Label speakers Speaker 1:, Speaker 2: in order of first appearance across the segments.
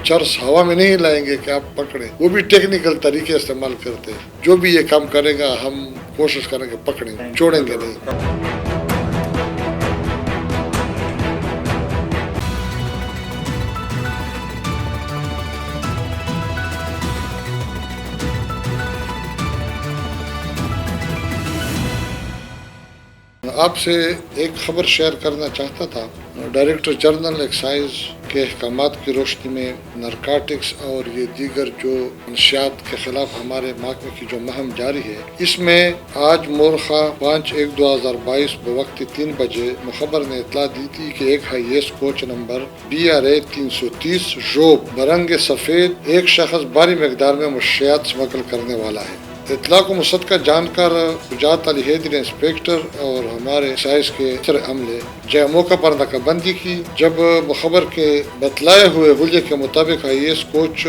Speaker 1: Cheers हवा में नहीं लाएंगे कि आप पकड़ें, वो भी टेक्निकल तरीके इस्तेमाल करते हैं। जो भी ये काम करेगा हम कोशिश करेंगे पकड़ेंगे, छोड़ेंगे नहीं। आपसे एक खबर शेयर करना चाहता था। डायरेक्टर जनरल एक्साइज के अहकामात की रोशनी में नारकोटिक्स और ये दीगर जो मनशियात के खिलाफ हमारे महकमे की जो मुहिम जारी है, इसमें आज मोरखा 5/1/2022 बवक्त 3 बजे मुखबर ने इतला दी थी कि एक हाईएस्ट कोच नंबर BRA 330 जोब बरंग सफ़ेद एक शख्स भारी मकदार में मनशियात स्मगल करने वाला है। इतला को मुसद्दक़ जानकर गुजरात अली हैदर इंस्पेक्टर और हमारे एक्साइज के अफसर अमले जय मौका पर नाकाबंदी की। जब मुखबर के बतलाए हुए हुलिये के मुताबिक IAS कोच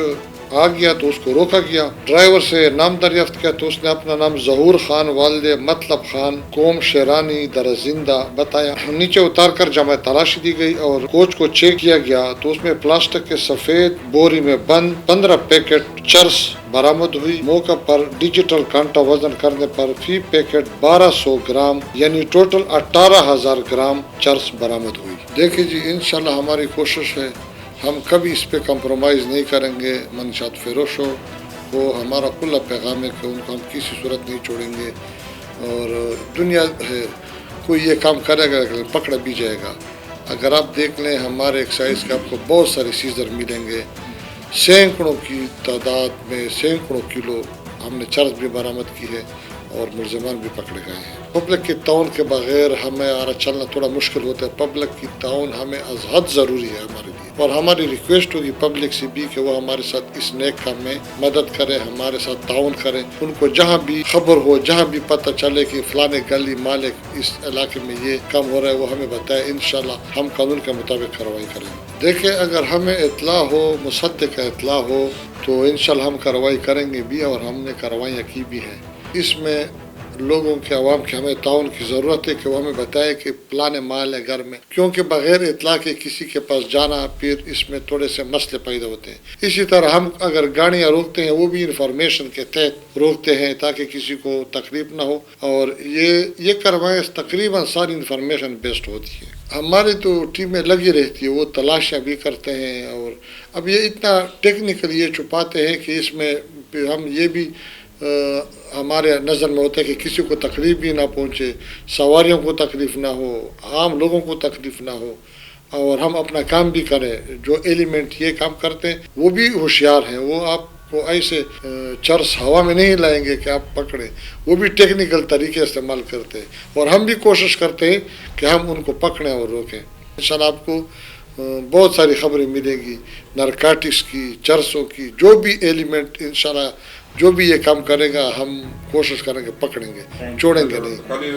Speaker 1: आ गया तो उसको रोका गया। ड्राइवर से नाम दरियाफ्त किया तो उसने अपना नाम जहूर खान वालिद मतलब खान कौम शेरानी दरजिंदा बताया। नीचे उतार कर जमा तलाशी दी गई और कोच को चेक किया गया तो उसमें प्लास्टिक के सफेद बोरी में बंद 15 पैकेट चर्स बरामद हुई। मौका पर डिजिटल कांटा वजन करने पर फी पैकेट 1200 ग्राम यानी टोटल 18,000 ग्राम चर्स बरामद हुई। देखिए जी, इंशाल्लाह हमारी कोशिश है, हम कभी इस पे कम्प्रोमाइज़ नहीं करेंगे। मनशात फरोशों को हमारा खुला पैगाम है कि उनको हम किसी सूरत नहीं छोड़ेंगे और दुनिया है कोई ये काम करेगा पकड़ा भी जाएगा। अगर आप देख लें हमारे एक्साइज के आपको बहुत सारे सीजर मिलेंगे, सैकड़ों की तादाद में सैकड़ों किलो हमने चर्स भी बरामद की है और मुलजमान भी पकड़े गए हैं। पब्लिक की ताउन के बगैर हमें आरा चलना थोड़ा मुश्किल होता है। पब्लिक की ताउन हमें अज हद ज़रूरी है हमारे लिए और हमारी रिक्वेस्ट होगी पब्लिक से भी कि वो हमारे साथ इस नेक काम में मदद करें, हमारे साथ ताउन करें। उनको जहाँ भी खबर हो, जहाँ भी पता चले कि फलाने गली मालिक इस इलाके में ये काम हो रहा है, वो हमें बताए। इंशाल्लाह हम कानून के मुताबिक कार्रवाई करेंगे। देखिए, अगर हमें इतला हो, मुसद्दिक़ इतला हो तो इंशाल्लाह हम कार्रवाई करेंगे भी और हमने कार्रवाइयाँ की भी हैं। इसमें लोगों के आवाम के हमें ताउन की ज़रूरत है कि वो हमें बताए कि प्लान माल है घर में, क्योंकि बग़ैर इतला के किसी के पास जाना फिर इसमें थोड़े से मसले पैदा होते हैं। इसी तरह हम अगर गाड़ियाँ रोकते हैं वो भी इंफॉर्मेशन के तहत रोकते हैं ताकि किसी को तकलीफ ना हो और ये करवाएँ। तकरीबन सारी इंफॉर्मेशन बेस्ड होती है। हमारी तो टीमें लगी रहती है, वो तलाशियाँ भी करते हैं और अब ये इतना टेक्निकल ये छुपाते हैं कि इसमें हम ये भी हमारे नज़र में होता है कि किसी को तकलीफ भी ना पहुँचे, सवारियों को तकलीफ़ ना हो, आम लोगों को तकलीफ़ ना हो और हम अपना काम भी करें। जो एलिमेंट ये काम करते हैं वो भी होशियार हैं, वो आपको ऐसे चर्स हवा में नहीं लाएंगे कि आप पकड़ें, वो भी टेक्निकल तरीके इस्तेमाल करते हैं और हम भी कोशिश करते हैं कि हम उनको पकड़ें और रोकें। इंशाल्लाह आपको बहुत सारी खबरें मिलेंगी नारकोटिक्स की, चर्सों की, जो भी एलिमेंट इंशाल्लाह जो भी ये काम करेगा हम कोशिश करेंगे पकड़ेंगे, छोड़ेंगे नहीं।